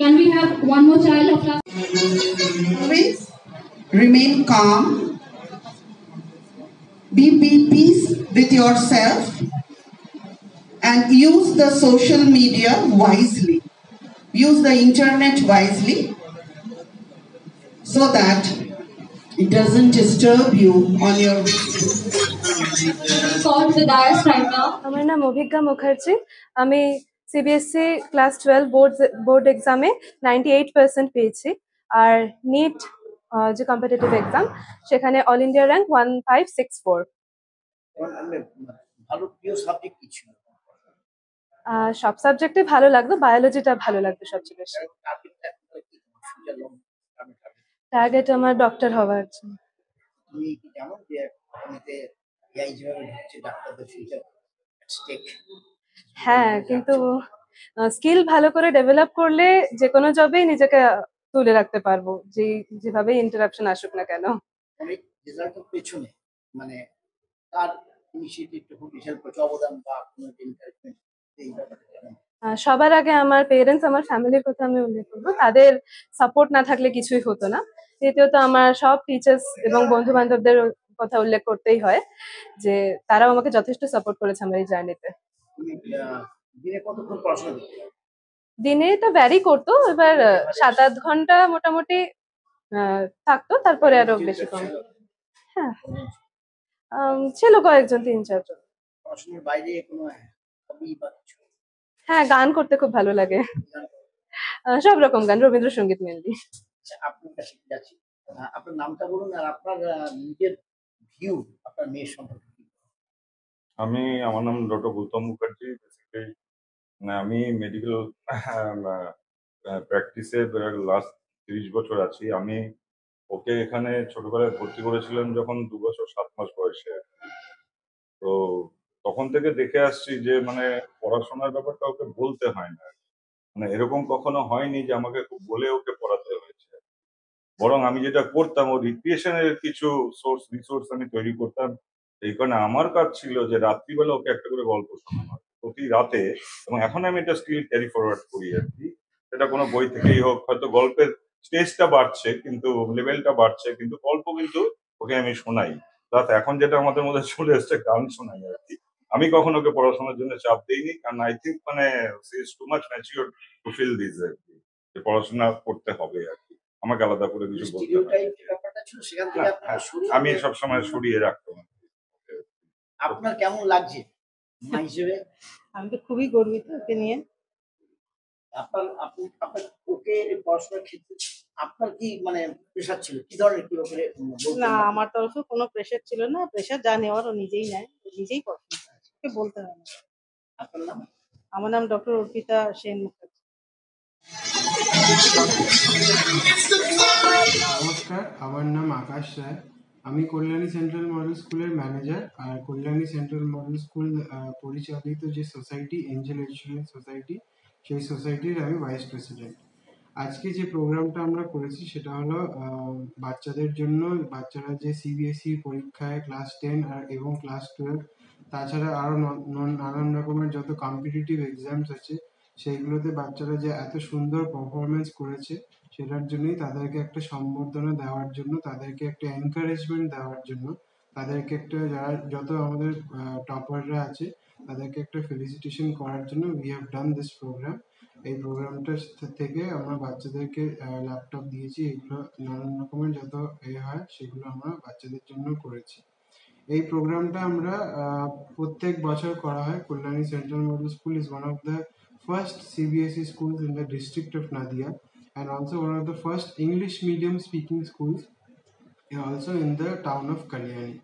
Can we have one more child of class? Always remain calm, be peace with yourself, and use the social media wisely. Use the internet wisely so that it doesn't disturb you on your Call the dais right now. আমার নাম অভিজ্ঞা মুখার্জি। আমি CBSE class 12 board এক্সামে 98% পেয়েছি। আর NEET যে competitive exam, সেখানে all India rank 1564। ভালো প্রিয় subject কি ছিল? সব সাবজেক্টে ভালো লাগতো, বায়োলজিটা ভালো লাগতো সবচেয়ে বেশি। টার্গেট আমার ডক্টর হওয়ার জন্য। তুমি কি জানো যে এআই যেভাবে ঢুকছে ডাক্তারদের ফিউচার স্টেক? হ্যাঁ, কিন্তু স্কিল ভালো করে ডেভেলপ করলে যে কোনো জবেই নিজেকে তুলে রাখতে পারবো, যেভাবে ইন্টারাপশন আসুক না কেন। অনেক রেজাল্টের পেছনে মানে তার ইনিশিয়েটিভটা খুব বিশাল অবদান বা কোনো এনকারেজমেন্ট এই ব্যাপারটা কেমন? সবার আগে আমার পেরেন্টস, আমার ফ্যামিলির কথা আমি উল্লেখ করবো। তাদের সাপোর্ট না থাকলে কিছুই হতো না। দ্বিতীয়ত আমার সব টিচার্স এবং বন্ধু বান্ধবদের কথা উল্লেখ করতেই হয়, যে তারাও আমাকে যথেষ্ট সাপোর্ট করেছে আমার এই জার্নিতে। তুমি দিনে কতক্ষণ পড়াশোনা করতে? দিনে তো ভ্যারি করতো, এবার 7-8 ঘন্টা মোটামুটি থাকতো, তারপরে আরো বেশি কম। হ্যাঁ, ছিল কয়েকজন, 3-4 জন। পড়াশোনার বাইরে কোনো হবি বা কিছু? হ্যাঁ, গান করতে খুব ভালো লাগে, সব রকম গান, রবীন্দ্রসঙ্গীত মেনলি। আপনার কাছে যাচ্ছি, আপনার নামটা বলুন আর আপনার নিজের ভিউ আপনার মেয়ের সম্পর্কে। আমার নাম ডক্টর গৌতম মুখার্জি। আমি মেডিকেল প্র্যাকটিসে লাস্ট 30 বছর আছি। আমি ওকে এখানে ছোটবেলায় ভর্তি করেছিলাম যখন 2 বছর 7 মাস বয়সে। তো তখন থেকে দেখে আসছি যে মানে পড়াশোনার ব্যাপারটা ওকে বলতে হয় না, মানে এরকম কখনো হয়নি যে আমাকে বলে ওকে পড়াতে হয়েছে। বরং আমি যেটা করতাম, ও রিক্রিয়েশনের কিছু রিসোর্স আমি তৈরি করতাম। এই কারণে আমার কাজ ছিল যে রাত্রিবেলা ওকে একটা করে গল্প শোনানো প্রতি রাতে, এবং এখন আমি এটা স্টিল ক্যারি ফরওয়ার্ড করি আর কি। সেটা কোনো বই থেকেই হোক, হয়তো গল্পের স্টেজটা বাড়ছে কিন্তু লেভেলটা বাড়ছে, কিন্তু গল্প কিন্তু ওকে আমি শোনাই। প্লাস এখন যেটা আমাদের মধ্যে চলে এসছে, গান শোনাই আর কি। আমি কখনো ওকে পড়াশোনার জন্য চাপ দিইনি, কারণ আই থিঙ্ক মানে she is too much mature to feel this আর কি, যে পড়াশোনা করতে হবে আর কি, আমাকে আলাদা করে কিছু বলতে হবে। আমি সবসময় সরিয়ে রাখতাম। আপনার কেমন লাগছে মা হিসেবে? আমি তো খুবই গর্বিত ওকে নিয়ে। আপনার ওকে পড়াশোনার ক্ষেত্রে আপনার কি মানে প্রেশার ছিল? কি ধরনের? কি ব্যাপারে? না, আমার তরফে কোনো প্রেশার ছিল না। প্রেশার যা নেওয়ার ও নিজেই নেয়, নিজেই পড়াশোনা করে, ওকে বলতে হয় না। আপনার নাম? আমার নাম ডক্টর অর্পিতা সেন মুখার্জি। নমস্কার, আমার নাম আকাশ রায়। আমি কল্যাণী সেন্ট্রাল মডেল স্কুলের ম্যানেজার। আর কল্যাণী সেন্ট্রাল মডেল স্কুল পরিচালিত যে সোসাইটি, এঞ্জেল এডুকেশন সোসাইটি, সেই সোসাইটির আমি ভাইস প্রেসিডেন্ট। আজকে যে প্রোগ্রামটা আমরা করেছি সেটা হলো বাচ্চাদের জন্য। বাচ্চারা যে সিবিএসই পরীক্ষায় ক্লাস 10 এবং ক্লাস 12, তাছাড়া আরও নানান রকমের যত কম্পিটিটিভ এক্সামস আছে, সেইগুলোতে বাচ্চারা যে এত সুন্দর পারফরমেন্স করেছে, সেটার জন্যই তাদেরকে একটা সম্বর্ধনা দেওয়ার জন্য, তাদেরকে একটা এনকারেজমেন্ট দেওয়ার জন্য, তাদেরকে একটা, যারা যত আমাদের টপাররা আছে তাদেরকে একটা ফেলিসিটেশন করার জন্য we have done this program. এই প্রোগ্রামটা থেকে আমরা বাচ্চাদেরকে ল্যাপটপ দিয়েছি। এগুলো নানান রকমের যত হয় সেগুলো আমরা বাচ্চাদের জন্য করেছি। এই প্রোগ্রামটা আমরা প্রত্যেক বছর করা হয়। Kalyani central model school is one of the first CBSE schools in the district of Nadia, and also one of the first English medium speaking schools also in the town of Kalyani.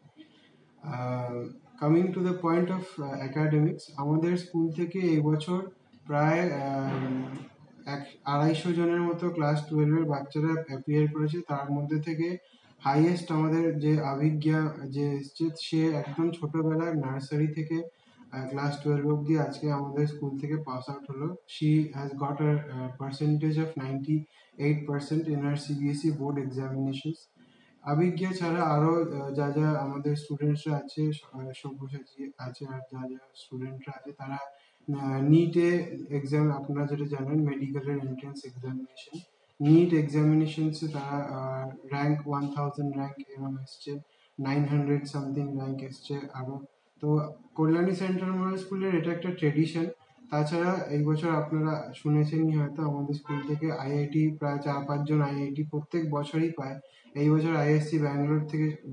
Coming to the point of academics, আমাদের school থেকে এই বছর প্রায় 250 জনের মতো class 12 এর বাচ্চারা appear করেছে। তার মধ্যে থেকে হাইয়েস্ট আমাদের যে আভিজ্ঞা যে এসছে, সে একদম ছোটবেলায় নার্সারি থেকে ক্লাস 12 অব্দি আজকে আমাদের স্কুল থেকে পাস আউট হলো। She has got a percentage of 98% in her CBSE board examinations, আবিজ্ঞা ছাড়া আরো যা যা আমাদের স্টুডেন্টসরা আছে, সব্যসাচী আছে, আর যা যা স্টুডেন্টরা আছে তারা নিটে এক্সাম, আপনারা যেটা জানেন মেডিকেলের এন্ট্রান্স এক্সামিনেশন, নিট এক্সামিনেশনসে তারা র্যাঙ্ক 1000 র্যাঙ্ক এরকম এসছে, 900 সামথিং র্যাঙ্ক এসছে আরো। তো কল্যাণী সেন্ট্রাল মডেল স্কুলের এটা একটা ট্রেডিশন। তাছাড়া এই বছর আপনারা শুনেছেনই হয়তো আমাদের স্কুল থেকে আইআইটি প্রায় 4-5 জন আইআইটি প্রত্যেক বছরই পায়। এই বছর আইএসসি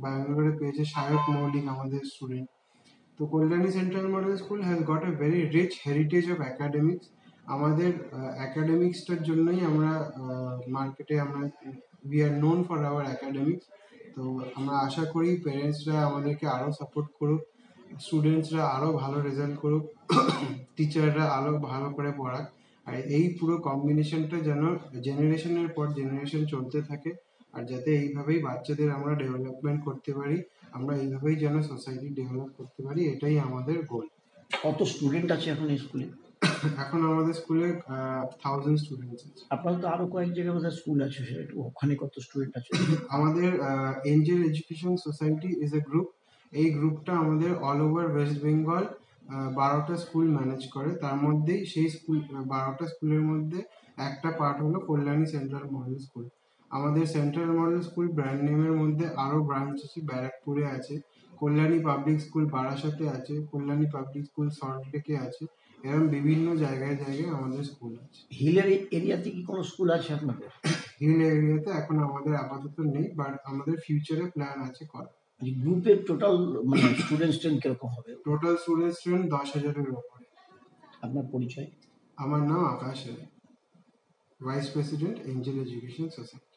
ব্যাঙ্গালোরে পেয়েছে সায়ক মৌলিক আমাদের স্টুডেন্ট। তো Kalyani central model school has got a very rich heritage of academics. আমাদের একাডেমিক্সটার জন্যই আমরা মার্কেটে আমরা we are known for our academics. তো আমরা আশা করি প্যারেন্টসরা আমাদেরকে আরো সাপোর্ট করুক, স্টুডেন্টসরা আরো ভালো রেজাল্ট করুক, টিচাররা আরো ভালো করে পড়াক, আর এই পুরো কম্বিনেশনটা যেন জেনারেশনের পর জেনারেশন চলতে থাকে, আর যাতে এইভাবেই বাচ্চাদের আমরা ডেভেলপমেন্ট করতে পারি, আমরা এইভাবেই যেন সোসাইটি ডেভেলপ করতে পারি, এটাই আমাদের গোল। কত স্টুডেন্ট আছে এখন এই স্কুলে? এখন আমাদের স্কুলে 1000 স্টুডেন্টস আছে। আপনাদের তো আরো কয়েক জায়গায় বোধহয় স্কুল আছে, সেটা একটু ওখানে কত স্টুডেন্ট আছে? আমাদের Angel Education Society is a group. এই গ্রুপটা আমাদের অল ওভার ওয়েস্ট বেঙ্গল 12টা স্কুল ম্যানেজ করে। তার মধ্যেই সেই স্কুল 12টা স্কুলের মধ্যে একটা পার্ট হলো কল্যাণী সেন্ট্রাল মডেল স্কুল। আমাদের সেন্ট্রাল মডেল স্কুল ব্র্যান্ড নেমের মধ্যে আরো ব্রাঞ্চ আছে, ব্যারাকপুরে আছে, কল্যাণী পাবলিক স্কুল বারাসাতে আছে, কল্যাণী পাবলিক স্কুল সল্টলেকে আছে, এরকম বিভিন্ন জায়গায় জায়গায় আমাদের স্কুল আছে। হিলের এরিয়াতে কি কোনো স্কুল আছে আপনাদের? হিল এরিয়াতে এখন আমাদের আপাতত নেই, বাট আমাদের ফিউচারে প্ল্যান আছে করা। গ্রুপের টোটাল মানে স্টুডেন্ট স্ট্রেন্থ কিরকম হবে? টোটাল স্টুডেন্ট 10,000-এর উপরে। আপনার পরিচয়? আমার নাম Akash Roy, vice president Angel Education society.